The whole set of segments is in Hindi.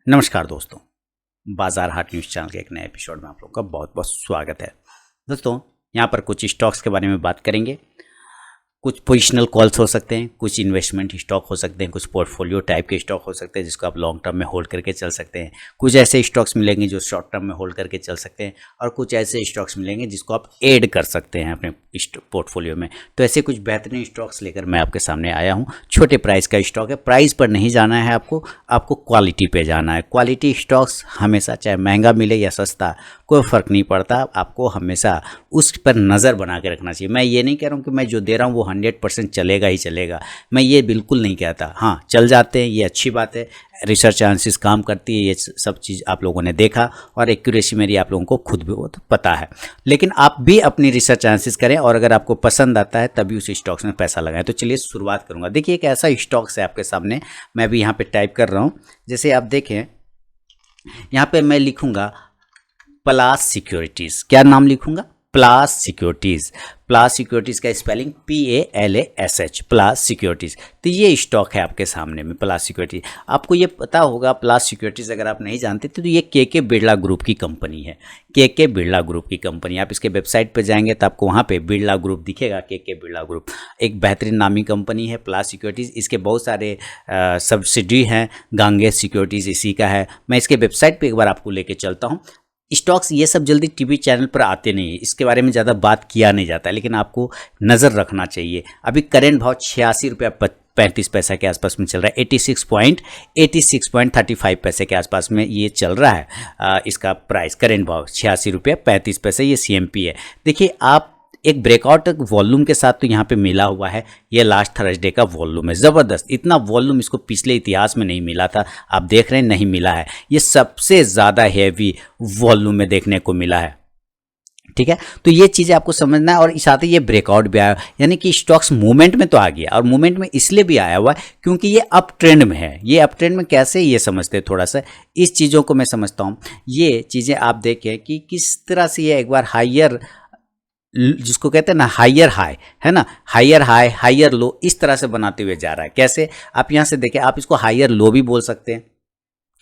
नमस्कार दोस्तों, बाजार हाट न्यूज़ चैनल के एक नए एपिसोड में आप लोगों का बहुत बहुत स्वागत है। दोस्तों, यहाँ पर कुछ स्टॉक्स के बारे में बात करेंगे। कुछ पोजिशनल कॉल्स हो सकते हैं, कुछ इन्वेस्टमेंट स्टॉक हो सकते हैं, कुछ पोर्टफोलियो टाइप के स्टॉक हो सकते हैं जिसको आप लॉन्ग टर्म में होल्ड करके चल सकते हैं। कुछ ऐसे स्टॉक्स मिलेंगे जो शॉर्ट टर्म में होल्ड करके चल सकते हैं और कुछ ऐसे स्टॉक्स मिलेंगे जिसको आप ऐड कर सकते हैं अपने पोर्टफोलियो में। तो ऐसे कुछ बेहतरीन स्टॉक्स लेकर मैं आपके सामने आया हूँ। छोटे प्राइस का स्टॉक है, प्राइस पर नहीं जाना है आपको क्वालिटी पे जाना है। क्वालिटी स्टॉक्स हमेशा चाहे महंगा मिले या सस्ता कोई फ़र्क नहीं पड़ता, आपको हमेशा उस पर नज़र बना के रखना चाहिए। मैं ये नहीं कह रहा हूँ कि मैं जो दे रहा हूँ वो 100% चलेगा ही चलेगा, मैं ये बिल्कुल नहीं कहता। हाँ, चल जाते हैं, ये अच्छी बात है। रिसर्च एजेंसीज काम करती है, ये सब चीज़ आप लोगों ने देखा और एक्यूरेसी मेरी आप लोगों को खुद भी बहुत पता है। लेकिन आप भी अपनी रिसर्च एनालिसिस करें और अगर आपको पसंद आता है तभी उस स्टॉक्स में पैसा लगाएं। तो चलिए शुरुआत करूंगा। देखिए, एक ऐसा स्टॉक्स है आपके सामने, मैं भी यहाँ पे टाइप कर रहा हूँ। जैसे आप देखें, यहाँ पे मैं लिखूंगा प्लास सिक्योरिटीज़। क्या नाम लिखूंगा? प्लास सिक्योरिटीज़। प्लास सिक्योरिटीज़ का स्पेलिंग PALASH, प्लास सिक्योरिटीज़। तो ये स्टॉक है आपके सामने में, प्लास सिक्योरिटीज़। आपको ये पता होगा, प्लास सिक्योरिटीज़ अगर आप नहीं जानते तो ये के बिरला ग्रुप की कंपनी है। के बिरला ग्रुप की कंपनी, आप इसके वेबसाइट पर जाएंगे तो आपको वहाँ पे बिरला ग्रुप दिखेगा। के बिरला ग्रुप एक बेहतरीन नामी कंपनी है, प्लास सिक्योरिटीज़। इसके बहुत सारे सब्सिडी हैं, गांगे सिक्योरिटीज़ इसी का है। मैं इसके वेबसाइट पर एक बार आपको लेके चलता हूँ। स्टॉक्स ये सब जल्दी टीवी चैनल पर आते नहीं है, इसके बारे में ज़्यादा बात किया नहीं जाता, लेकिन आपको नज़र रखना चाहिए। अभी करेंट भाव 86 रुपया 35 पैसा के आसपास में चल रहा है। 86.35 पैसे के आसपास में ये चल रहा है। इसका प्राइस करेंट भाव 86 रुपया 35 पैसे, ये CMP है। देखिए, आप एक ब्रेकआउट वॉल्यूम के साथ तो यहाँ पे मिला हुआ है। ये लास्ट थर्सडे का वॉल्यूम है, ज़बरदस्त। इतना वॉल्यूम इसको पिछले इतिहास में नहीं मिला था, आप देख रहे हैं, नहीं मिला है। ये सबसे ज़्यादा हैवी वॉल्यूम में देखने को मिला है। ठीक है, तो ये चीज़ें आपको समझना है। और साथ ही ये ब्रेकआउट भी आया, यानी कि स्टॉक्स मूवमेंट में तो आ गया, और मूवमेंट में इसलिए भी आया हुआ है क्योंकि ये अप ट्रेंड में है। ये अप ट्रेंड में कैसे, ये समझते हैं थोड़ा सा, इस चीज़ों को मैं समझता हूँ। ये चीज़ें आप देखें कि किस तरह से ये एक बार हायर, जिसको कहते हैं ना हायर हाई, है ना, हायर हाई हायर लो, इस तरह से बनाते हुए जा रहा है। कैसे, आप यहाँ से देखें, आप इसको हायर लो भी बोल सकते हैं।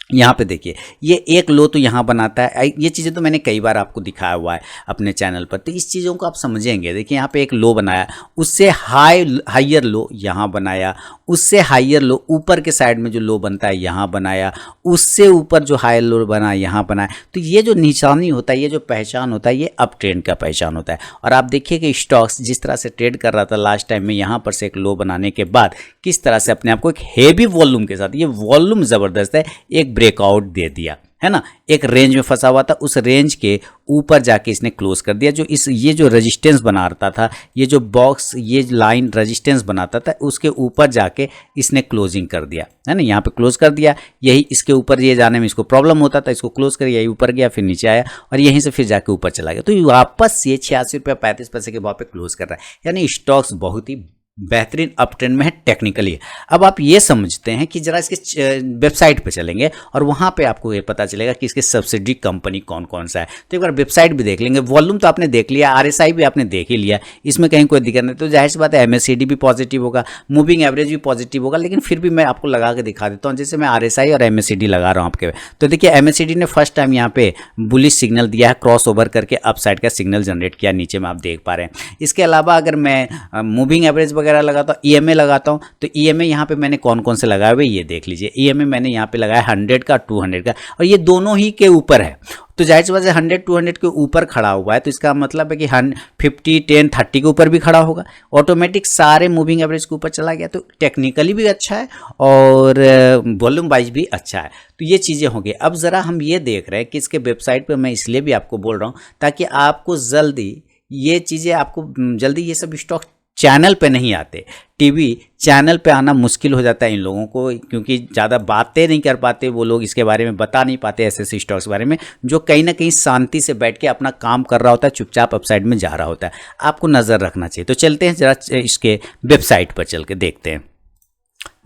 यहाँ पे देखिए, ये एक लो तो यहाँ बनाता है। ये चीज़ें तो मैंने कई बार आपको दिखाया हुआ है अपने चैनल पर, तो इस चीज़ों को आप समझेंगे। देखिए, यहाँ पे एक लो बनाया, उससे हायर लो यहाँ बनाया, उससे हायर लो ऊपर के साइड में जो लो बनता है यहाँ बनाया, उससे ऊपर जो हायर लो बना यहाँ बनाया। तो ये जो निशानी होता है, ये जो पहचान होता है, ये अप ट्रेंड का पहचान होता है। और आप देखिए कि स्टॉक्स जिस तरह से ट्रेड कर रहा था लास्ट टाइम में, यहाँ पर से एक लो बनाने के बाद किस तरह से अपने आप को एक हेवी वॉल्यूम के साथ, ये वॉल्यूम ज़बरदस्त है, एक ब्रेकआउट दे दिया, है ना। एक रेंज में फंसा हुआ था, उस रेंज के ऊपर जाके इसने क्लोज कर दिया। ये जो रेजिस्टेंस बनाता था, ये जो बॉक्स, ये लाइन रेजिस्टेंस बनाता था, उसके ऊपर जाके इसने क्लोजिंग कर दिया, है ना। यहाँ पे क्लोज कर दिया, यही इसके ऊपर ये जाने में इसको प्रॉब्लम होता था, इसको क्लोज कर, यही ऊपर गया, फिर नीचे आया और यहीं से फिर जाके ऊपर चला गया। तो वापस ये 86 रुपया 35 पैसे के भाव पे क्लोज कर रहा है, यानी स्टॉक्स बहुत ही बेहतरीन अप ट्रेंड में है टेक्निकली। अब आप ये समझते हैं कि जरा इसके वेबसाइट पे चलेंगे और वहाँ पे आपको ये पता चलेगा कि इसके सब्सिडी कंपनी कौन कौन सा है। तो एक बार वेबसाइट भी देख लेंगे। वॉल्यूम तो आपने देख लिया, RSI भी आपने देख ही लिया, इसमें कहीं कोई दिक्कत नहीं। तो जाहिर सी बात है MACD भी पॉजिटिव होगा, मूविंग एवरेज भी पॉजिटिव होगा, लेकिन फिर भी मैं आपको लगा के दिखा देता हूँ। जैसे मैं RSI और MACD लगा रहा हूँ आपके, तो देखिए MACD ने फर्स्ट टाइम यहाँ पे बुलिश सिग्नल दिया है, क्रॉस ओवर करके अपसाइड का सिग्नल जनरेट किया, नीचे में आप देख पा रहे हैं। इसके अलावा अगर मैं मूविंग एवरेज वगैरह लगाता हूँ, EMA लगाता हूँ, तो EMA यहाँ पे मैंने कौन कौन से लगाए हुए ये देख लीजिए। EMA मैंने यहाँ पे लगाया 100 का, 200 का, और ये दोनों ही के ऊपर है। तो जाहिर सी बात है 100 200 के ऊपर खड़ा हुआ है, तो इसका मतलब है कि 50 10 30 के ऊपर भी खड़ा होगा, ऑटोमेटिक सारे मूविंग एवरेज के ऊपर चला गया। तो टेक्निकली भी अच्छा है और वॉल्यूम वाइज भी अच्छा है। तो ये चीज़ें होंगी। अब ज़रा हम ये देख रहे हैं कि इसके वेबसाइट पर मैं इसलिए भी आपको बोल रहा हूँ ताकि आपको जल्दी ये चीज़ें, आपको जल्दी ये सब स्टॉक चैनल पे नहीं आते। टीवी चैनल पे आना मुश्किल हो जाता है इन लोगों को, क्योंकि ज़्यादा बातें नहीं कर पाते वो लोग, इसके बारे में बता नहीं पाते ऐसे स्टॉक्स के बारे में, जो कहीं ना कहीं शांति से बैठ के अपना काम कर रहा होता है, चुपचाप अपसाइड में जा रहा होता है। आपको नज़र रखना चाहिए। तो चलते हैं जरा इसके वेबसाइट पर चल के देखते हैं।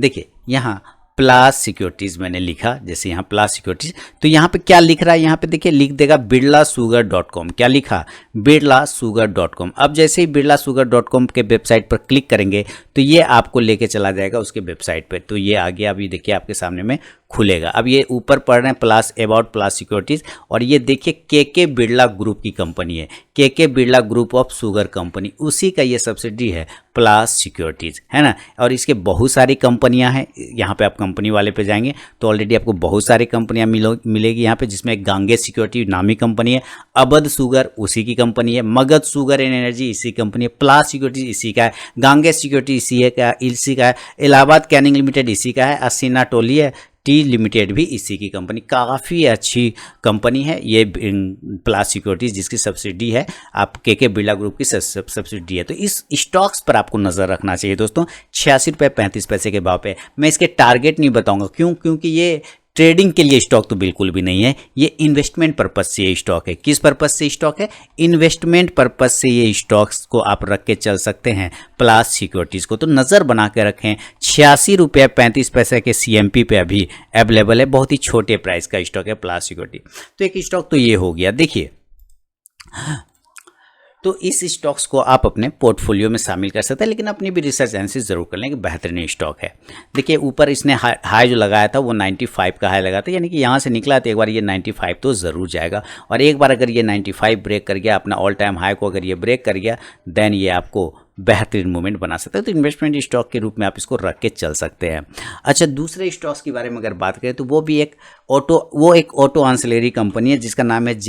देखिए, यहाँ प्लास सिक्योरिटीज़ मैंने लिखा, जैसे यहाँ प्लास सिक्योरिटीज़, तो यहाँ पे क्या लिख रहा है, यहाँ पे देखिए लिख देगा birlasugar.com। क्या लिखा, birlasugar.com। अब जैसे ही birlasugar.com के वेबसाइट पर क्लिक करेंगे तो ये आपको लेके चला जाएगा उसके वेबसाइट पे। तो ये आ गया, अभी देखिए आपके सामने में खुलेगा। अब ये ऊपर पढ़ रहे हैं प्लास, अबाउट प्लास सिक्योरिटीज़, और ये देखिए के बिरला ग्रुप की कंपनी है, के Birla group of sugar company, उसी का ये सब्सिडी है प्लास सिक्योरिटीज़, है ना। और इसके बहुत सारी कंपनियां हैं, यहाँ पे आप कंपनी वाले पे जाएंगे तो ऑलरेडी आपको बहुत सारी कंपनियां मिलेगी यहाँ पे, जिसमें गांगे सिक्योरिटी नामी कंपनी है, अबध शुगर उसी की कंपनी है, मगध शुगर एंड एनर्जी इसी कंपनी है, प्लास सिक्योरिटी इसी का है, गांगे सिक्योरिटी इसी का है, इलाहाबाद कैनिंग लिमिटेड इसी का है, असीना टोलिया टी लिमिटेड भी इसी की कंपनी। काफ़ी अच्छी कंपनी है ये प्लास सिक्योरिटीज़, जिसकी सब्सिडी है आप के बिरला ग्रुप की सब्सिडी है। तो इस स्टॉक्स पर आपको नज़र रखना चाहिए दोस्तों। 86 रुपये 35 पैसे के भाव पे। मैं इसके टारगेट नहीं बताऊंगा, क्योंकि ये ट्रेडिंग के लिए स्टॉक तो बिल्कुल भी नहीं है, ये इन्वेस्टमेंट पर्पस से ये स्टॉक है। किस पर्पस से स्टॉक है, इन्वेस्टमेंट पर्पस से ये स्टॉक्स को आप रख के चल सकते हैं प्लास सिक्योरिटीज़ को। तो नज़र बना के रखें। 86 रुपये 35 पैसे के CMP पे अभी अवेलेबल है, बहुत ही छोटे प्राइस का स्टॉक है प्लास सिक्योरिटी। तो एक स्टॉक तो ये हो गया। देखिए, तो इस स्टॉक्स को आप अपने पोर्टफोलियो में शामिल कर सकते हैं, लेकिन अपनी भी रिसर्च एनालिसिस जरूर कर लें कि बेहतरीन स्टॉक है। देखिए ऊपर इसने हाई जो लगाया था वो 95 का हाई लगाया था, यानी कि यहाँ से निकला तो एक बार ये 95 तो ज़रूर जाएगा, और एक बार अगर ये 95 ब्रेक कर गया, अपना ऑल टाइम हाई को अगर ये ब्रेक कर गया, देन ये आपको बेहतरीन मूवमेंट बना सकता है। तो इन्वेस्टमेंट स्टॉक के रूप में आप इसको रख के चल सकते हैं। अच्छा, दूसरे स्टॉक्स के बारे में अगर बात करें तो वो भी एक ऑटो एंसिलरी कंपनी है, जिसका नाम है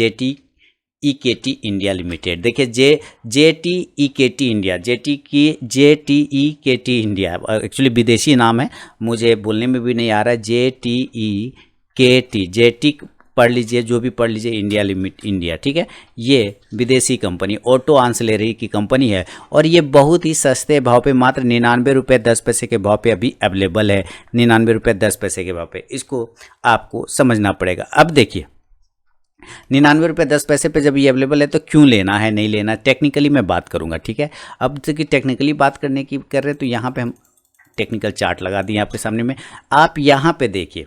JTEKT इंडिया लिमिटेड। देखिए JTEKT India, JTEKT India actually विदेशी नाम है, मुझे बोलने में भी नहीं आ रहा है। JTEKT पढ़ लीजिए, जो भी पढ़ लीजिए, इंडिया, ठीक है। ये विदेशी कंपनी ऑटो एंसिलरी की कंपनी है, और ये बहुत ही सस्ते भाव पे, मात्र 99 रुपये 10 पैसे के भाव पे अभी अवेलेबल है। 99 रुपये 10 पैसे के भाव पे इसको आपको समझना पड़ेगा। अब देखिए 99 रुपये 10 पैसे पे जब ये अवेलेबल है तो क्यों लेना है, नहीं लेना, टेक्निकली मैं बात करूंगा, ठीक है। अब देखिए टेक्निकली बात करने की कर रहे हैं तो यहाँ पे हम टेक्निकल चार्ट लगा दिए आपके सामने में। आप यहाँ पे देखिए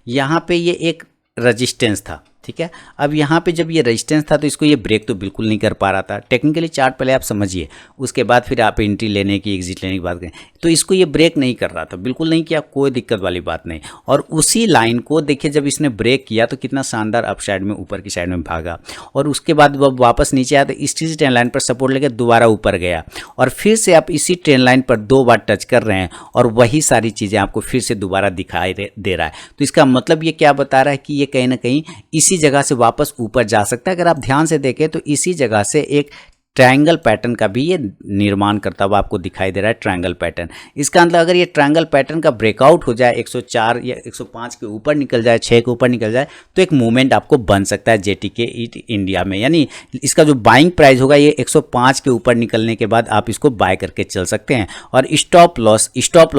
यहाँ पे ये एक रजिस्टेंस था, ठीक है। अब यहाँ पे जब ये रेजिस्टेंस था तो इसको ये ब्रेक तो बिल्कुल नहीं कर पा रहा था। टेक्निकली चार्ट पहले आप समझिए, उसके बाद फिर आप एंट्री लेने की, एग्जिट लेने की बात करें। तो इसको ये ब्रेक नहीं कर रहा था, बिल्कुल नहीं किया, कोई दिक्कत वाली बात नहीं। और उसी लाइन को देखिए जब इसने ब्रेक किया तो कितना शानदार अप साइड में, ऊपर की साइड में भागा, और उसके बाद जब वापस नीचे आया तो इसी ट्रेन लाइन पर सपोर्ट लेकर दोबारा ऊपर गया, और फिर से आप इसी ट्रेन लाइन पर 2 बार टच कर रहे हैं, और वही सारी चीज़ें आपको फिर से दोबारा दिखाई दे रहा है। तो इसका मतलब ये क्या बता रहा है कि ये कहीं ना कहीं इसी जगह से वापस ऊपर जा सकता है। अगर आप ध्यान से देखें तो इसी जगह से एक ट्रायंगल पैटर्न का भी ये निर्माण करता हुआ आपको दिखाई दे रहा है, ट्रायंगल पैटर्न। इसका मतलब अगर ये ट्रायंगल पैटर्न का ब्रेकआउट हो जाए, 104 या 105 के ऊपर निकल जाए, 6 के ऊपर निकल जाए, तो एक मूवमेंट आपको बन सकता है JTEKT इंडिया में। यानी इसका जो बाइंग प्राइस होगा ये 105 के ऊपर निकलने के बाद आप इसको बाय करके चल सकते हैं। और स्टॉप लॉस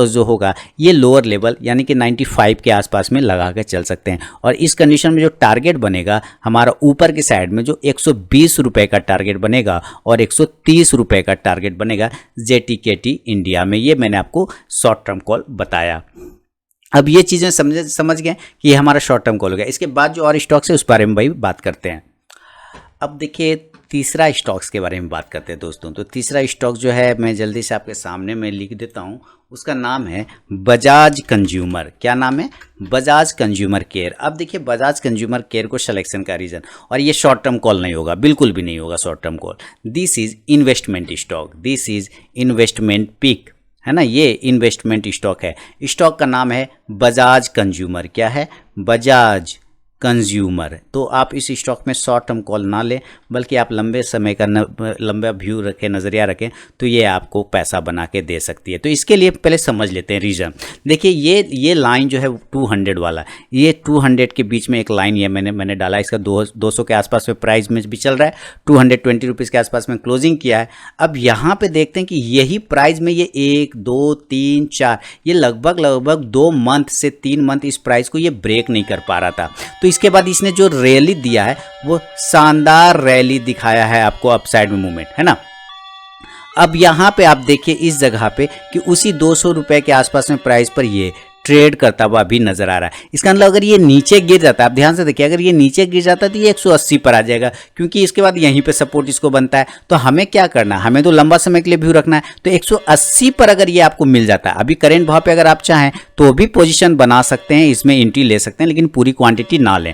जो होगा ये लोअर लेवल यानी कि 95 के आसपास में लगा के चल सकते हैं। और इस कंडीशन में जो टारगेट बनेगा हमारा ऊपर की साइड में, जो 120 रुपये का टारगेट बनेगा और 130 रुपये का टारगेट बनेगा JTEKT इंडिया में। ये मैंने आपको शॉर्ट टर्म कॉल बताया। अब ये चीज़ें समझ गए कि ये हमारा शॉर्ट टर्म कॉल हो गया। इसके बाद जो और स्टॉक्स है उस बारे में भाई बात करते हैं। अब देखिए तीसरा स्टॉक्स के बारे में बात करते हैं दोस्तों। तो तीसरा स्टॉक जो है मैं जल्दी से आपके सामने में लिख देता हूँ, उसका नाम है बजाज कंज्यूमर। क्या नाम है? Bajaj consumer care. अब देखिए बजाज कंज्यूमर केयर को सिलेक्शन का रीज़न, और ये शॉर्ट टर्म कॉल नहीं होगा, बिल्कुल भी नहीं होगा short term call. This is investment stock, this is investment pick, है ना, ये इन्वेस्टमेंट स्टॉक है। स्टॉक का नाम है बजाज कंज्यूमर। क्या है? बजाज कंज्यूमर। तो आप इस स्टॉक में शॉर्ट टर्म कॉल ना लें, बल्कि आप लंबे समय का लंबा व्यू रखें, नज़रिया रखें, तो ये आपको पैसा बना के दे सकती है। तो इसके लिए पहले समझ लेते हैं रीज़न। देखिए ये लाइन जो है 200 वाला, ये 200 के बीच में एक लाइन ये मैंने डाला। इसका 200 के आसपास में प्राइस में भी चल रहा है, 220 रुपीज़ के आसपास में क्लोजिंग किया है। अब यहाँ पे देखते हैं कि यही प्राइस में ये 1 2 3 4 ये लगभग 2 मंथ से 3 मंथ इस प्राइस को ये ब्रेक नहीं कर पा रहा था। तो इसके बाद इसने जो रैली दिया है वो शानदार रैली दिखाया है आपको, अपसाइड में मूवमेंट, है ना। अब यहाँ पे आप देखिए इस जगह पे कि उसी 200 रुपये के आसपास में प्राइस पर ये ट्रेड करता हुआ भी नजर आ रहा है। इसका मतलब अगर ये नीचे गिर जाता है, आप ध्यान से देखिए, अगर ये नीचे गिर जाता है तो ये 180 पर आ जाएगा, क्योंकि इसके बाद यहीं पे सपोर्ट इसको बनता है। तो हमें क्या करना है, हमें तो लंबा समय के लिए व्यू रखना है। तो 180 पर अगर ये आपको मिल जाता है, अभी करंट भाव पे अगर आप चाहें तो भी पोजीशन बना सकते हैं, इसमें एंट्री ले सकते हैं, लेकिन पूरी क्वांटिटी ना लें,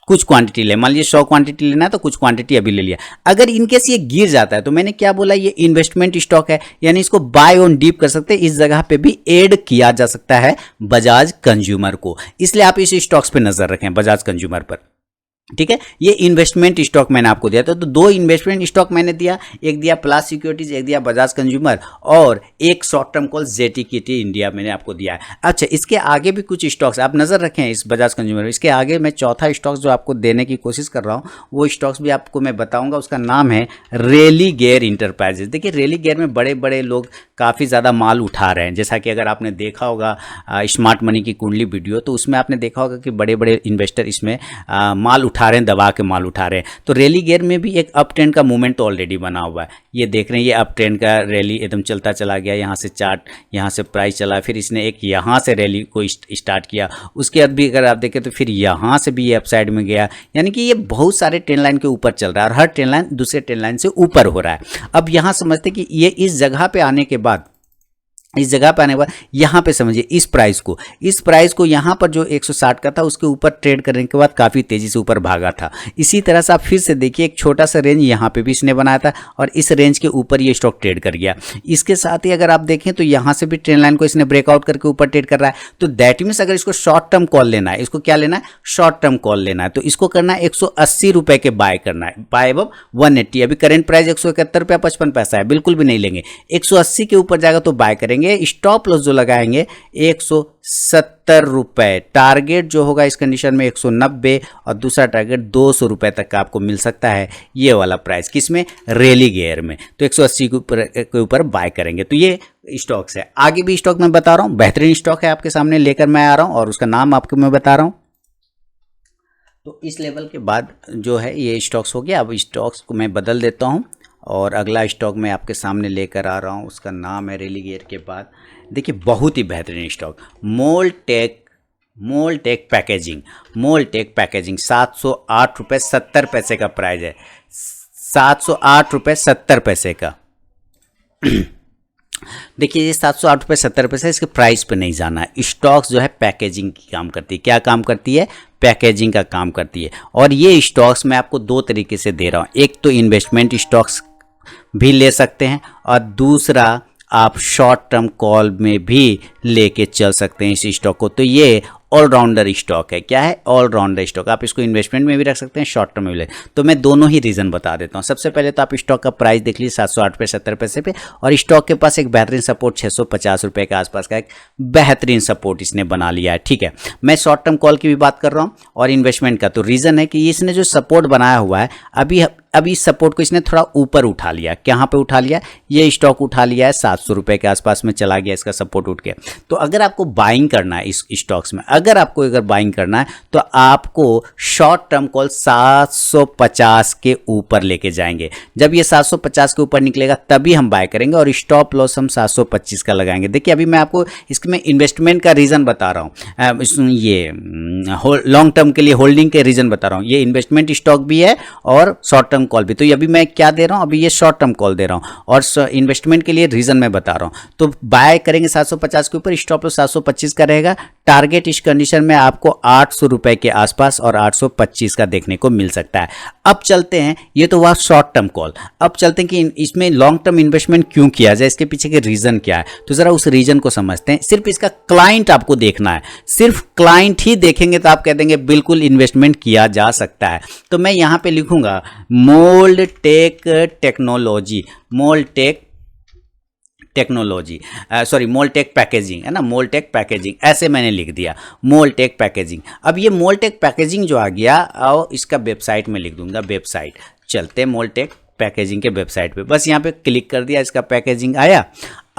कुछ क्वांटिटी ले। मान लीजिए 100 क्वांटिटी लेना है तो कुछ क्वांटिटी अभी ले लिया। अगर इनकेस ये गिर जाता है तो मैंने क्या बोला, ये इन्वेस्टमेंट स्टॉक है, यानी इसको बाय ऑन डीप कर सकते हैं। इस जगह पे भी ऐड किया जा सकता है बजाज कंज्यूमर को, इसलिए आप इस स्टॉक्स पे नजर रखें, बजाज कंज्यूमर पर। ठीक है, ये इन्वेस्टमेंट स्टॉक मैंने आपको दिया था। तो दो इन्वेस्टमेंट स्टॉक मैंने दिया, एक दिया प्लास सिक्योरिटीज, एक दिया बजाज कंज्यूमर, और एक शॉर्ट टर्म कॉल जेटीकेटी इंडिया मैंने आपको दिया है। अच्छा, इसके आगे भी कुछ स्टॉक्स आप नजर रखें इस बजाज कंज्यूमर। इसके आगे मैं चौथा स्टॉक्स जो आपको देने की कोशिश कर रहा हूँ, वो स्टॉक्स भी आपको मैं बताऊंगा। उसका नाम है रेलिगेयर इंटरप्राइजेज। देखिए, रेलिगेयर में बड़े बड़े लोग काफ़ी ज़्यादा माल उठा रहे हैं। जैसा कि अगर आपने देखा होगा स्मार्ट मनी की कुंडली वीडियो, तो उसमें आपने देखा होगा कि बड़े बड़े इन्वेस्टर इसमें माल उठा रहे हैं, दबा के माल उठा रहे हैं। तो रेलिगेयर में भी एक अप ट्रेंड का मूवमेंट तो ऑलरेडी बना हुआ है। ये देख रहे हैं, ये अप ट्रेंड का रैली एकदम चलता चला गया। यहाँ से चार्ट, यहाँ से प्राइस चला, फिर इसने एक यहाँ से रैली को स्टार्ट किया। उसके बाद भी अगर आप देखें तो फिर यहाँ से भी ये अप साइड में गया, यानी कि ये बहुत सारे ट्रेंड लाइन के ऊपर चल रहा है और हर ट्रेंड लाइन दूसरे ट्रेंड लाइन से ऊपर हो रहा है। अब यहाँ समझते कि ये इस जगह पे आने के बाद, इस जगह पे आने के बाद यहाँ पे समझिए इस प्राइस को यहाँ पर जो 160 का था उसके ऊपर ट्रेड करने के बाद काफ़ी तेज़ी से ऊपर भागा था। इसी तरह से आप फिर से देखिए, एक छोटा सा रेंज यहाँ पे भी इसने बनाया था और इस रेंज के ऊपर ये स्टॉक ट्रेड कर गया। इसके साथ ही अगर आप देखें तो यहाँ से भी ट्रेंड लाइन को इसने ब्रेकआउट करके ऊपर ट्रेड कर रहा है। तो दैट मीन्स अगर इसको शॉर्ट टर्म कॉल लेना है, इसको क्या लेना है, शॉर्ट टर्म कॉल लेना है, तो इसको करना है 180 रुपये के बाय करना है, बाय अबव 180। अभी करंट प्राइस 171 रुपया 55 पैसा है, बिल्कुल भी नहीं लेंगे। 180 के ऊपर जाएगा तो बाय करेंगे। स्टॉप लॉस जो लगाएंगे 170 रुपए, टारगेट जो होगा इस कंडीशन में 190, और दूसरा टारगेट 200 रुपए तक का आपको मिल सकता है। ये वाला प्राइस किसमें, रेलिगेयर में। तो 180 के ऊपर बाय करेंगे। तो ये स्टॉक्स है। आगे भी स्टॉक मैं बता रहा हूँ, बेहतरीन स्टॉक है, आपके सामने लेकर मैं आ रहा हूँ और उसका नाम आपको मैं बता रहा हूँ। तो इस लेवल के बाद जो है ये स्टॉक्स हो गया। अब स्टॉक्स को मैं बदल देता हूँ और अगला स्टॉक मैं आपके सामने लेकर आ रहा हूँ। उसका नाम है रेलिगेयर के बाद, देखिए बहुत ही बेहतरीन स्टॉक, मोलटेक पैकेजिंग 708 रुपये 70 पैसे का प्राइस है, 708 रुपये 70 पैसे का। देखिए, ये 708 रुपये 70 पैसे, इसके प्राइस पे नहीं जाना है। स्टॉक्स जो है पैकेजिंग की काम करती है। क्या काम करती है, पैकेजिंग का काम करती है। और ये स्टॉक्स मैं आपको दो तरीके से दे रहा हूँ, एक तो इन्वेस्टमेंट स्टॉक्स भी ले सकते हैं और दूसरा आप शॉर्ट टर्म कॉल में भी लेके चल सकते हैं इस स्टॉक को। तो ये ऑलराउंडर स्टॉक है। क्या है, ऑलराउंडर स्टॉक। आप इसको इन्वेस्टमेंट में भी रख सकते हैं, शॉर्ट टर्म में भी। तो मैं दोनों ही रीज़न बता देता हूँ। सबसे पहले तो आप स्टॉक का प्राइस देख लीजिए 708 रुपये 70 पैसे पे, और स्टॉक के पास एक बेहतरीन सपोर्ट 650 रुपये के आसपास का एक बेहतरीन सपोर्ट इसने बना लिया है। ठीक है, मैं शॉर्ट टर्म कॉल की भी बात कर रहा हूँ और इन्वेस्टमेंट का। तो रीज़न है कि इसने जो सपोर्ट बनाया हुआ है, अभी इस सपोर्ट को इसने थोड़ा ऊपर उठा लिया। कहाँ पे उठा लिया, ये स्टॉक उठा लिया है 700 रुपये के आसपास में चला गया, इसका सपोर्ट उठ गया। तो अगर आपको बाइंग करना है इस स्टॉक्स में, अगर बाइंग करना है तो आपको शॉर्ट टर्म कॉल 750 के ऊपर लेके जाएंगे। जब ये 750 के ऊपर निकलेगा तभी हम बाय करेंगे और स्टॉप लॉस हम 725 का लगाएंगे। देखिए, अभी मैं आपको इसमें इन्वेस्टमेंट का रीज़न बता रहा हूँ, ये लॉन्ग टर्म के लिए होल्डिंग के रीज़न बता रहा हूँ। ये इन्वेस्टमेंट स्टॉक भी है और शॉर्ट टर्म कॉल भी। तो अभी मैं क्या दे रहा हूं, अभी ये शॉर्ट टर्म कॉल दे रहा हूं और इन्वेस्टमेंट के लिए रीजन मैं बता रहा हूं। तो बाय करेंगे 750 के ऊपर, स्टॉप लॉस 725 का रहेगा। टारगेट इस कंडीशन में आपको 800 रुपए के आसपास और 825 का देखने को मिल सकता है। अब चलते हैं, ये तो हुआ शॉर्ट टर्म कॉल। अब चलते हैं कि इसमें लॉन्ग टर्म इन्वेस्टमेंट क्यों किया जाए, इसके पीछे के रीजन क्या है। तो जरा उस रीजन को समझते हैं। सिर्फ इसका क्लाइंट आपको देखना है, सिर्फ क्लाइंट ही देखेंगे तो आप कह देंगे बिल्कुल इन्वेस्टमेंट किया जा सकता है। तो मैं यहां पे लिखूंगा मोल्टेक पैकेजिंग, है ना, मोल्टेक पैकेजिंग, ऐसे मैंने लिख दिया मोल्टेक पैकेजिंग। अब ये मोल्टेक पैकेजिंग जो आ गया, और इसका वेबसाइट में लिख दूंगा, वेबसाइट। चलते मोल्टेक पैकेजिंग के वेबसाइट पे। बस यहाँ पे क्लिक कर दिया, इसका पैकेजिंग आया।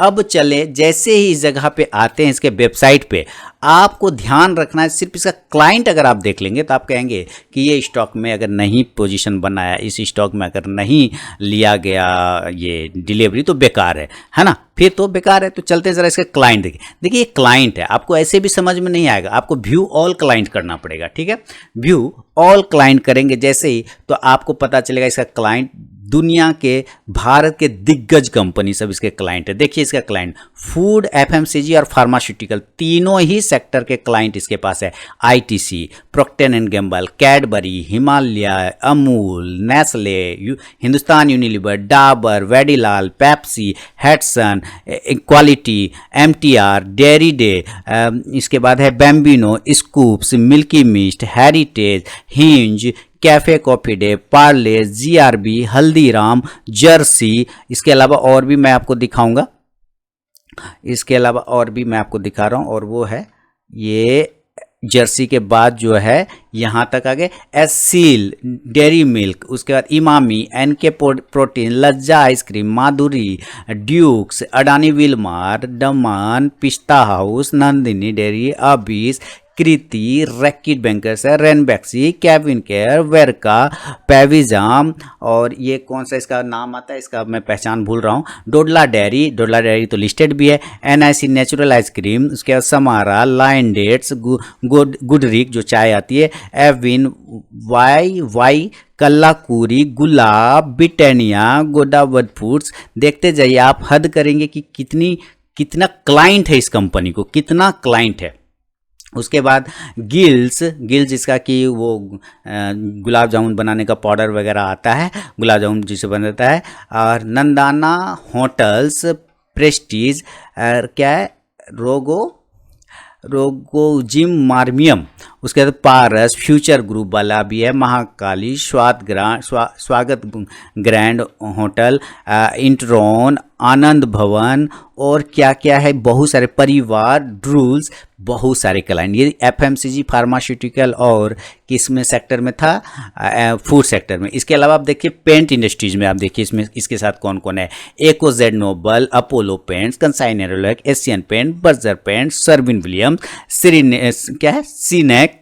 अब चले, जैसे ही इस जगह पे आते हैं इसके वेबसाइट पे, आपको ध्यान रखना है सिर्फ इसका क्लाइंट अगर आप देख लेंगे तो आप कहेंगे कि ये स्टॉक में अगर नहीं पोजीशन बनाया, इस स्टॉक में अगर नहीं लिया गया ये डिलीवरी तो बेकार है ना, फिर तो बेकार है। तो चलते ज़रा इसका क्लाइंट देखिए। देखिए ये क्लाइंट है, आपको ऐसे भी समझ में नहीं आएगा, आपको व्यू ऑल क्लाइंट करना पड़ेगा, ठीक है। व्यू ऑल क्लाइंट करेंगे जैसे ही, तो आपको पता चलेगा इसका क्लाइंट दुनिया के, भारत के दिग्गज कंपनी सब इसके क्लाइंट है। देखिए इसका क्लाइंट फूड, एफएमसीजी और फार्मास्यूटिकल, तीनों ही सेक्टर के क्लाइंट इसके पास है। ITC, Procter and Gamble, Cadbury, Himalaya, Amul, Nestle, Hindustan Unilever, Dabur, Vadilal, Pepsi, Hatsun, Kwality, MTR, Dairy Day, इसके बाद है Bambino, Scoops, Milky Mist, Heritage, Heinz, Cafe Coffee Day, Parle, GRB, Haldiram, Jersey. इसके अलावा और भी मैं आपको दिखाऊंगा, इसके अलावा और भी मैं आपको दिखा रहा हूं, और वो है ये जर्सी के बाद जो है यहाँ तक आ गए एसील, डेयरी मिल्क, उसके बाद इमामी, एनके प्रोटीन, लज्जा आइसक्रीम, माधुरी, ड्यूक्स, अडानी विलमार, डमान, पिस्ता हाउस, नंदिनी डेयरी, अबीस, कृति, रैकिट बैंकर्स है, रेनबैक्सी, कैविन केयर, वेरका, पेविजाम, और ये कौन सा इसका नाम आता है, इसका मैं पहचान भूल रहा हूँ, डोडला डेयरी तो लिस्टेड भी है, एनआईसी नेचुरल आइसक्रीम, उसके बाद समारा, लाइन डेट्स, गुडरिक जो चाय आती है, एविन, वाई, कल्लाकुरी, गुलाब, ब्रिटानिया, गोदावरी फूड्स। देखते जाइए आप, हद करेंगे कि कितना क्लाइंट है इस कंपनी को, कितना क्लाइंट है। उसके बाद गिल्स इसका कि वो गुलाब जामुन बनाने का पाउडर वगैरह आता है, गुलाब जामुन जिसे बनता है, और नंदाना होटल्स, प्रेस्टीज, क्या है, रोगो जिम मार्मियम, उसके बाद पारस, फ्यूचर ग्रुप वाला भी है, महाकाली, स्वागत ग्रैंड होटल, इंट्रोन, आनंद भवन, और क्या क्या है, बहुत सारे, परिवार, ड्रूल्स, बहुत सारे क्लाइंट। ये एफएमसीजी, फार्मास्यूटिकल और किस में सेक्टर में था, फूड सेक्टर में। इसके अलावा आप देखिए पेंट इंडस्ट्रीज में, आप देखिए इसमें इसके साथ कौन कौन है, Akzo Nobel, Apollo Paints, Kansai Nerolac, Asian Paint, Berger Paint, Sherwin Williams, क्या है, सीनेक,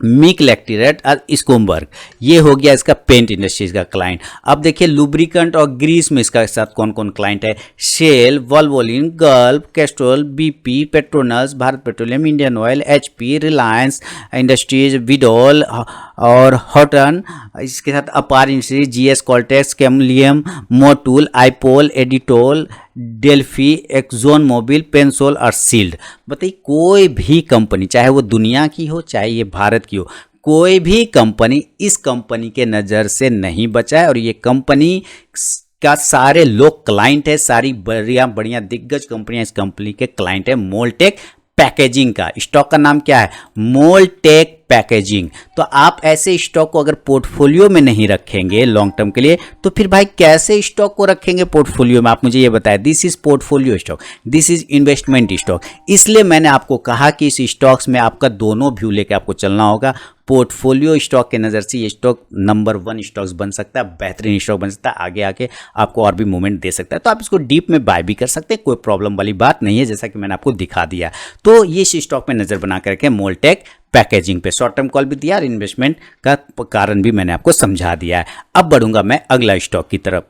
मिक लेक्टिरेट और स्कोमबर्ग। ये हो गया इसका पेंट इंडस्ट्रीज का क्लाइंट। अब देखिए लुब्रिकेंट और ग्रीस में इसका साथ कौन कौन क्लाइंट है, Shell, Valvoline, Gulf, Castrol, BP, Petronas, Bharat Petroleum, Indian Oil, HP, Reliance Industries, Veedol और हॉटन। इसके साथ अपार इंडस्ट्रीज, जीएस, कॉल्टेक्स, केमलियम, मोटूल, आईपोल, एडिटोल, डेल्फी, एक्सोन मोबिल, पेंसोल और सील्ड। बताइए कोई भी कंपनी, चाहे वो दुनिया की हो चाहे ये भारत की हो, कोई भी कंपनी इस कंपनी के नज़र से नहीं बचा है। और ये कंपनी का सारे लोग क्लाइंट है, सारी बढ़िया बढ़िया दिग्गज कंपनियां इस कंपनी के क्लाइंट है। मोल्टेक पैकेजिंग का स्टॉक का नाम क्या है, मोल्टेक पैकेजिंग। तो आप ऐसे स्टॉक को अगर पोर्टफोलियो में नहीं रखेंगे लॉन्ग टर्म के लिए, तो फिर भाई कैसे स्टॉक को रखेंगे पोर्टफोलियो में, आप मुझे ये बताएं। This is portfolio stock, this is investment stock. इसलिए मैंने आपको कहा कि इस स्टॉक्स में आपका दोनों व्यू लेके आपको चलना होगा। पोर्टफोलियो स्टॉक के नज़र से ये स्टॉक नंबर 1 स्टॉक्स बन सकता है, बेहतरीन स्टॉक बन सकता है, आगे आके आपको और भी मूवमेंट दे सकता है। तो आप इसको डीप में बाय भी कर सकते हैं, कोई प्रॉब्लम वाली बात नहीं है, जैसा कि मैंने आपको दिखा दिया। तो ये स्टॉक में नज़र बना करके मोल्टेक पैकेजिंग पे शॉर्ट टर्म कॉल भी दिया और इन्वेस्टमेंट का कारण भी मैंने आपको समझा दिया है। अब बढ़ूंगा मैं अगला स्टॉक की तरफ।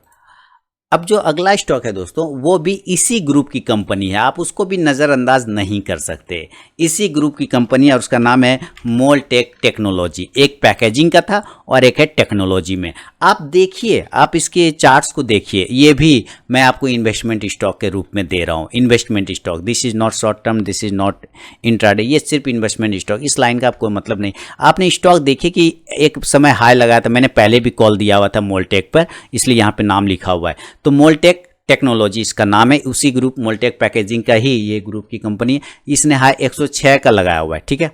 अब जो अगला स्टॉक है दोस्तों, वो भी इसी ग्रुप की कंपनी है, आप उसको भी नज़रअंदाज नहीं कर सकते। इसी ग्रुप की कंपनी है और उसका नाम है मोल्टेक टेक्नोलॉजी। एक पैकेजिंग का था और एक है टेक्नोलॉजी में। आप देखिए, आप इसके चार्ट्स को देखिए, ये भी मैं आपको इन्वेस्टमेंट स्टॉक के रूप में दे रहा हूँ। Investment stock, this is not short term, this is not intraday, ये सिर्फ इन्वेस्टमेंट स्टॉक। इस लाइन का आपको मतलब नहीं। आपने स्टॉक देखिए कि एक समय हाई लगाया था, मैंने पहले भी कॉल दिया हुआ था मोल्टेक पर, इसलिए यहाँ पे नाम लिखा हुआ है। तो मोल्टेक टेक्नोलॉजी इसका नाम है, उसी ग्रुप मोल्टेक पैकेजिंग का ही ये ग्रुप की कंपनी है। इसने हाई 106 का लगाया हुआ है, ठीक है,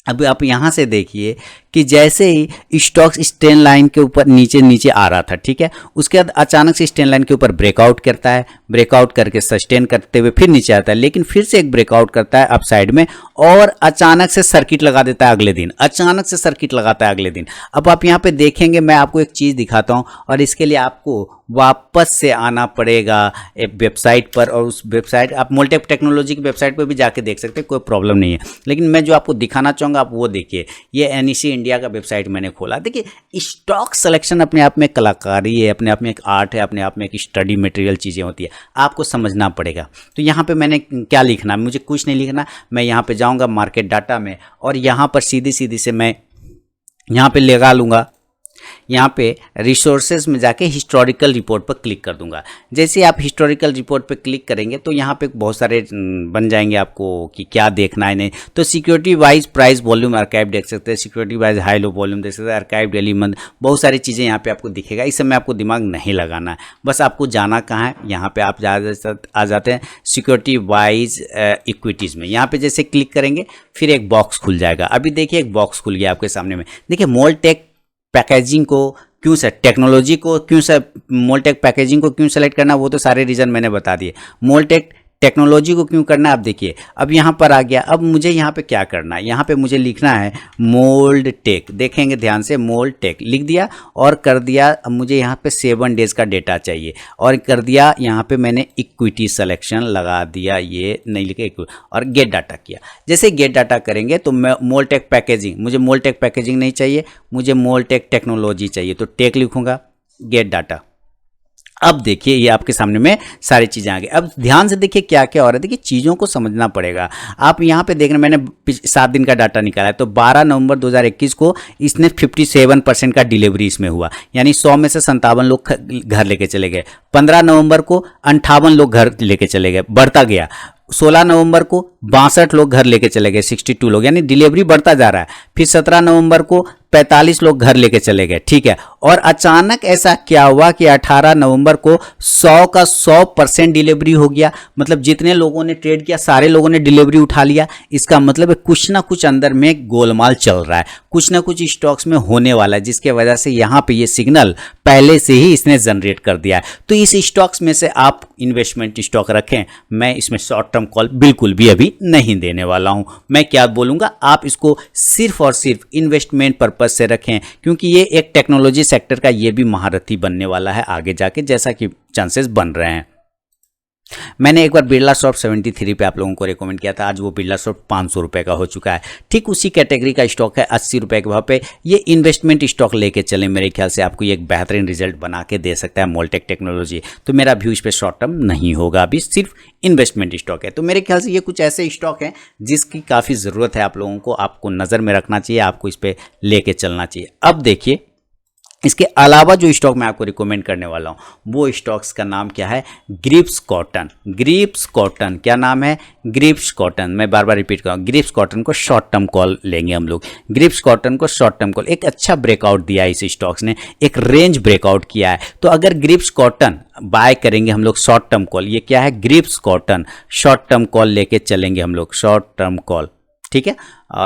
अब आप यहाँ से देखिए कि जैसे ही स्टॉक्स इस ट्रेंड लाइन के ऊपर नीचे नीचे आ रहा था, ठीक है, उसके बाद अचानक से इस ट्रेंड लाइन के ऊपर ब्रेकआउट करता है, ब्रेकआउट करके सस्टेन करते हुए फिर नीचे आता है, लेकिन फिर से एक ब्रेकआउट करता है अप साइड में और अचानक से सर्किट लगा देता है अगले दिन, अचानक से सर्किट लगाता है अगले दिन। अब आप यहाँ पे देखेंगे, मैं आपको एक चीज़ दिखाता हूँ और इसके लिए आपको वापस से आना पड़ेगा एक वेबसाइट पर, और उस वेबसाइट आप मोल्टेक टेक्नोलॉजी की वेबसाइट पर भी जाके देख सकते हैं, कोई प्रॉब्लम नहीं है। लेकिन मैं जो आपको दिखाना चाहूँगा आप वो देखिए, ये एनईसी इंडिया का वेबसाइट मैंने खोला। देखिए स्टॉक सिलेक्शन अपने आप में कलाकारी है, अपने आप में एक आर्ट है, अपने आप में एक स्टडी मटेरियल चीज़ें होती है, आपको समझना पड़ेगा। तो यहाँ पे मैंने क्या लिखना, मुझे कुछ नहीं लिखना, मैं यहाँ पे जाऊँगा मार्केट डाटा में और यहाँ पर सीधी सीधी से मैं यहाँ पे लगा लूँगा, यहाँ पे रिसोर्सेज में जाके हिस्टोरिकल रिपोर्ट पर क्लिक कर दूंगा। जैसे आप हिस्टोरिकल रिपोर्ट पर क्लिक करेंगे तो यहाँ पे बहुत सारे बन जाएंगे आपको कि क्या देखना है नहीं। तो security wise price volume archive देख सकते हैं, security wise high low volume देख सकते हैं, आर्काइव डेली मंथ, बहुत सारी चीज़ें यहाँ पे आपको दिखेगा। इस समय आपको दिमाग नहीं लगाना है, बस आपको जाना कहाँ है, यहाँ पे आप आ जाते हैं सिक्योरिटी वाइज इक्विटीज़ में। यहाँ पे जैसे क्लिक करेंगे फिर एक बॉक्स खुल जाएगा। अभी देखिए एक बॉक्स खुल गया आपके सामने में। देखिए मोल्टेक पैकेजिंग को क्यों से टेक्नोलॉजी को क्यों से मोल्टेक पैकेजिंग को क्यों सेलेक्ट करना, वो तो सारे रीज़न मैंने बता दिए। मोल्टेक टेक्नोलॉजी को क्यों करना है आप देखिए। अब यहाँ पर आ गया, अब मुझे यहाँ पे क्या करना है, यहाँ पे मुझे लिखना है मोल्ड टेक। देखेंगे ध्यान से, मोल्ड टेक लिख दिया और कर दिया। अब मुझे यहाँ पे 7 डेज़ का डेटा चाहिए और कर दिया, यहाँ पे मैंने इक्विटी सिलेक्शन लगा दिया, ये नहीं लिखे और गेट डाटा किया। जैसे गेट डाटा करेंगे तो मैं मोल्टेक पैकेजिंग, मुझे मोल्टेक पैकेजिंग नहीं चाहिए, मुझे मोल्टेक टेक्नोलॉजी चाहिए, तो टेक लिखूँगा, गेट डाटा। अब देखिए ये आपके सामने में सारी चीज़ें आ गई। अब ध्यान से देखिए क्या क्या हो रहा है, देखिए चीज़ों को समझना पड़ेगा। आप यहाँ पे देख रहे हैं, मैंने 7 दिन का डाटा निकाला है, तो 12 नवंबर 2021 को इसने 57% का डिलीवरी इसमें हुआ, यानी 100 में से 57 लोग घर लेके चले गए। 15 नवंबर को 58 लोग घर लेके चले गए, बढ़ता गया। 16 नवंबर को 62 लोग घर लेके चले गए, 62 लोग, यानी डिलीवरी बढ़ता जा रहा है। फिर 17 नवंबर को 45 लोग घर लेके चले गए, ठीक है। और अचानक ऐसा क्या हुआ कि 18 नवंबर को 100 का 100% डिलीवरी हो गया। मतलब जितने लोगों ने ट्रेड किया सारे लोगों ने डिलीवरी उठा लिया। इसका मतलब है कुछ ना कुछ अंदर में गोलमाल चल रहा है, कुछ ना कुछ स्टॉक्स में होने वाला है, जिसके वजह से यहाँ पे ये सिग्नल पहले से ही इसने जनरेट कर दिया है। तो इस स्टॉक्स में से आप इन्वेस्टमेंट स्टॉक रखें। मैं इसमें शॉर्ट टर्म कॉल बिल्कुल भी अभी नहीं देने वाला हूँ। मैं क्या बोलूँगा, आप इसको सिर्फ और सिर्फ इन्वेस्टमेंट पर्पज से रखें, क्योंकि ये एक टेक्नोलॉजी सेक्टर का ये भी महारथी बनने वाला है आगे जाके, जैसा कि चांसेस बन रहे हैं। मैंने एक बार बिरला सॉफ्ट 73 पे आप लोगों को रिकमेंड किया था, आज वो बिरला सॉफ्ट 500 रुपये का हो चुका है। ठीक उसी कैटेगरी का स्टॉक है 80 रुपये के भाव पे। ये इन्वेस्टमेंट स्टॉक लेके चले, मेरे ख्याल से आपको ये एक बेहतरीन रिजल्ट बना के दे सकता है मोल्टेक टेक्नोलॉजी। तो मेरा व्यू इस पर शॉर्ट टर्म नहीं होगा, अभी सिर्फ इन्वेस्टमेंट स्टॉक है। तो मेरे ख्याल से ये कुछ ऐसे स्टॉक हैं जिसकी काफ़ी ज़रूरत है आप लोगों को, आपको नज़र में रखना चाहिए, आपको इस पर लेके चलना चाहिए। अब देखिए इसके अलावा जो स्टॉक मैं आपको रिकमेंड करने वाला हूँ वो स्टॉक्स का नाम क्या है, ग्रिप्स कॉटन। ग्रिप्स कॉटन क्या नाम है, ग्रिप्स कॉटन। मैं बार बार रिपीट करूँ, ग्रिप्स कॉटन को शॉर्ट टर्म कॉल लेंगे हम लोग। ग्रिप्स कॉटन को शॉर्ट टर्म कॉल, एक अच्छा ब्रेकआउट दिया है इस स्टॉक्स ने, एक रेंज ब्रेकआउट किया है। तो अगर ग्रिप्स कॉटन बाय करेंगे हम लोग शॉर्ट टर्म कॉल, ये क्या है, Greaves Cotton short term call लेके चलेंगे हम लोग, शॉर्ट टर्म कॉल, ठीक है।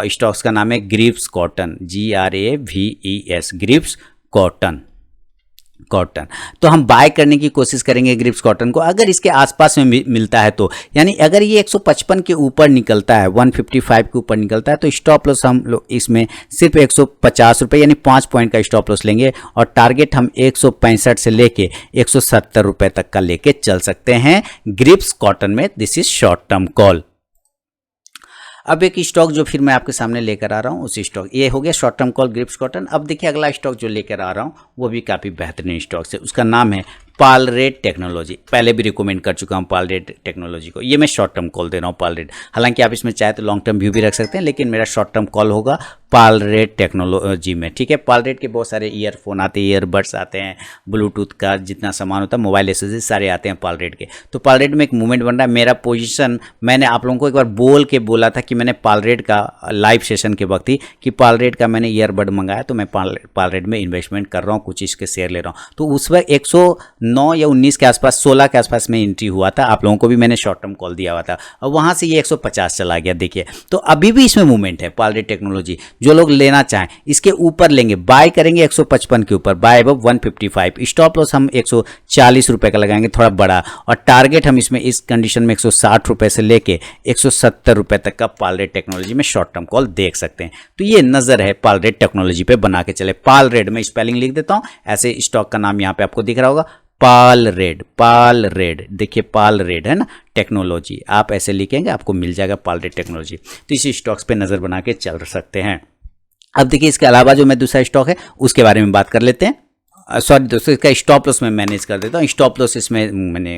स्टॉक्स का नाम है Greaves Cotton, GRAVES, Greaves Cotton. तो हम बाय करने की कोशिश करेंगे ग्रिप्स कॉटन को, अगर इसके आसपास में मिलता है तो, यानी अगर ये 155 के ऊपर निकलता है, 155 के ऊपर निकलता है, तो स्टॉप लॉस हम लोग इसमें सिर्फ 150 रुपये यानी 5 पॉइंट का स्टॉप लॉस लेंगे और टारगेट हम 165 से लेके 170 रुपये तक का लेके चल सकते हैं ग्रिप्स कॉटन में। This is short term call. अब एक स्टॉक जो फिर मैं आपके सामने लेकर आ रहा हूँ, उस स्टॉक, ये हो गया short term call Greaves Cotton. अब देखिए अगला स्टॉक जो लेकर आ रहा हूँ वो भी काफ़ी बेहतरीन स्टॉक है, उसका नाम है पालरेट टेक्नोलॉजी। पहले भी रिकमेंड कर चुका हूँ पालरेट टेक्नोलॉजी को, ये मैं शॉर्ट टर्म कॉल दे रहा हूँ पालरेट। हालांकि आप इसमें चाहे तो लॉन्ग टर्म व्यू भी रख सकते हैं, लेकिन मेरा शॉर्ट टर्म कॉल होगा पालरेट टेक्नोलॉजी में, ठीक है। पालरेट के बहुत सारे ईयरफोन आते हैं, ईयरबड्स आते हैं, ब्लूटूथ का जितना सामान होता है, मोबाइल एक्सेसरीज सारे आते हैं पालरेट के। तो पालरेट में एक मूवमेंट बन रहा है। मेरा पोजीशन मैंने आप लोगों को एक बार बोल के बोला था कि मैंने पालरेट का लाइव सेशन के वक्त ही कि पालरेट का मैंने ईयरबड मंगाया, तो मैं पालरेट में इन्वेस्टमेंट कर रहा हूँ, कुछ इसके शेयर ले रहा हूँ। तो उस वक्त 9 या 19 के आसपास, 16 के आसपास में एंट्री हुआ था, आप लोगों को भी मैंने शॉर्ट टर्म कॉल दिया हुआ था, और वहाँ से ये 150 चला गया। देखिए तो अभी भी इसमें मूवमेंट है। पालरेड टेक्नोलॉजी जो लोग लेना चाहें इसके ऊपर लेंगे, बाय करेंगे 155 के ऊपर, बाय अब 155, स्टॉप लॉस हम 140 रुपये का लगाएंगे थोड़ा बड़ा, और टारगेट हम इसमें इस कंडीशन में 160 रुपये से लेके 170 रुपये तक का पालरेड टेक्नोलॉजी में शॉर्ट टर्म कॉल देख सकते हैं। तो ये नज़र है पालरेड टेक्नोलॉजी पे बना के चले। पालरेड में स्पेलिंग लिख देता हूँ, ऐसे स्टॉक का नाम यहाँ पे आपको दिख रहा होगा, पालरेड, पालरेड, देखिए पालरेड है ना टेक्नोलॉजी, आप ऐसे लिखेंगे आपको मिल जाएगा पालरेड टेक्नोलॉजी। तो इसी स्टॉक्स पे नज़र बना के चल सकते हैं। अब देखिए इसके अलावा जो मैं दूसरा स्टॉक है उसके बारे में बात कर लेते हैं। सॉरी दोस्तों, इसका स्टॉप लॉस मैं मैनेज कर देता हूँ। स्टॉप लॉस इसमें मैंने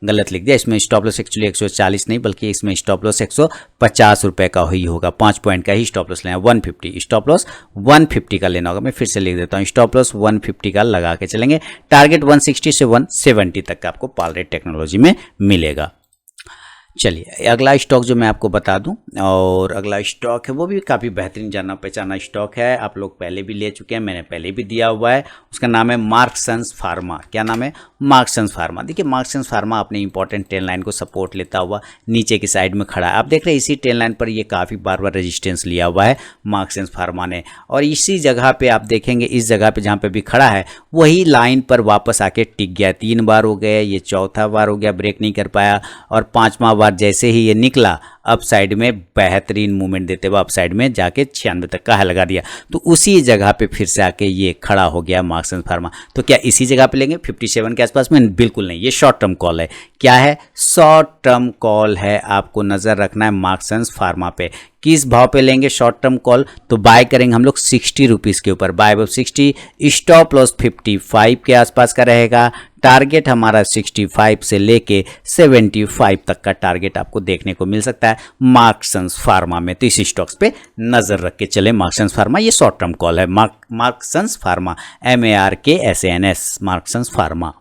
गलत लिख दिया, इसमें स्टॉप लॉस एक्चुअली 140 नहीं बल्कि इसमें स्टॉप लॉस 150 रुपये का ही होगा, 5 पॉइंट का ही स्टॉप लॉस लेना, 150 स्टॉप लॉस 150 का लेना होगा। मैं फिर से लिख देता हूँ, स्टॉप लॉस 150 का लगा के चलेंगे। टारगेट 160 से 170 तक का आपको पालरेड टेक्नोलॉजी में मिलेगा। चलिए अगला स्टॉक जो मैं आपको बता दूं, और अगला स्टॉक है वो भी काफ़ी बेहतरीन जाना पहचाना स्टॉक है, आप लोग पहले भी ले चुके हैं, मैंने पहले भी दिया हुआ है। उसका नाम है मार्क्संस फार्मा। क्या नाम है? मार्क्संस फार्मा। देखिए मार्क्संस फार्मा अपने इंपॉर्टेंट ट्रेंड लाइन को सपोर्ट लेता हुआ नीचे की साइड में खड़ा है। आप देख रहे हैं इसी ट्रेंड लाइन पर ये काफ़ी बार बार रेजिस्टेंस लिया हुआ है मार्क्संस फार्मा ने, और इसी जगह पे आप देखेंगे इस जगह पे जहाँ पे भी खड़ा है वही लाइन पर वापस आके टिक गया। 3 बार हो गए, ये चौथा बार हो गया, ब्रेक नहीं कर पाया, और 5वां बार जैसे ही ये निकला अप साइड में बेहतरीन मूवमेंट देते हुए अप साइड में जाके 96 तक का है लगा दिया। तो उसी जगह पे फिर से आके ये खड़ा हो गया मार्क्संस फार्मा। तो क्या इसी जगह पे लेंगे 57 के आसपास में? बिल्कुल नहीं, ये शॉर्ट टर्म कॉल है। क्या है? शॉर्ट टर्म कॉल है, आपको नज़र रखना है मार्क्संस फार्मा पे। किस भाव पे लेंगे शॉर्ट टर्म कॉल? तो बाय करेंगे हम लोग 60 रुपीज़ के ऊपर, बाय अब 60, स्टॉप लॉस 55 के आसपास का रहेगा। टारगेट हमारा 65 से लेके 75 तक का टारगेट आपको देखने को मिल सकता है मार्क्संस फार्मा में। तो इसी स्टॉक्स पे नज़र रख के चले। मार्क्संस फार्मा ये शॉर्ट टर्म कॉल है, मार्क्संस फार्मा, MARKSANS, मार्क्संस फार्मा।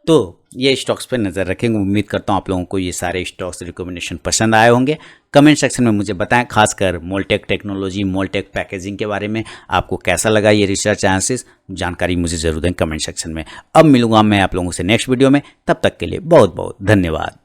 तो ये स्टॉक्स पे नज़र रखेंगे। उम्मीद करता हूँ आप लोगों को ये सारे स्टॉक्स रिकमेंडेशन पसंद आए होंगे। कमेंट सेक्शन में मुझे बताएं, खासकर मोल्टेक टेक्नोलॉजी, मोल्टेक पैकेजिंग के बारे में आपको कैसा लगा ये रिसर्च एनालिसिस, जानकारी मुझे ज़रूर दें कमेंट सेक्शन में। अब मिलूंगा मैं आप लोगों से नेक्स्ट वीडियो में, तब तक के लिए बहुत बहुत धन्यवाद।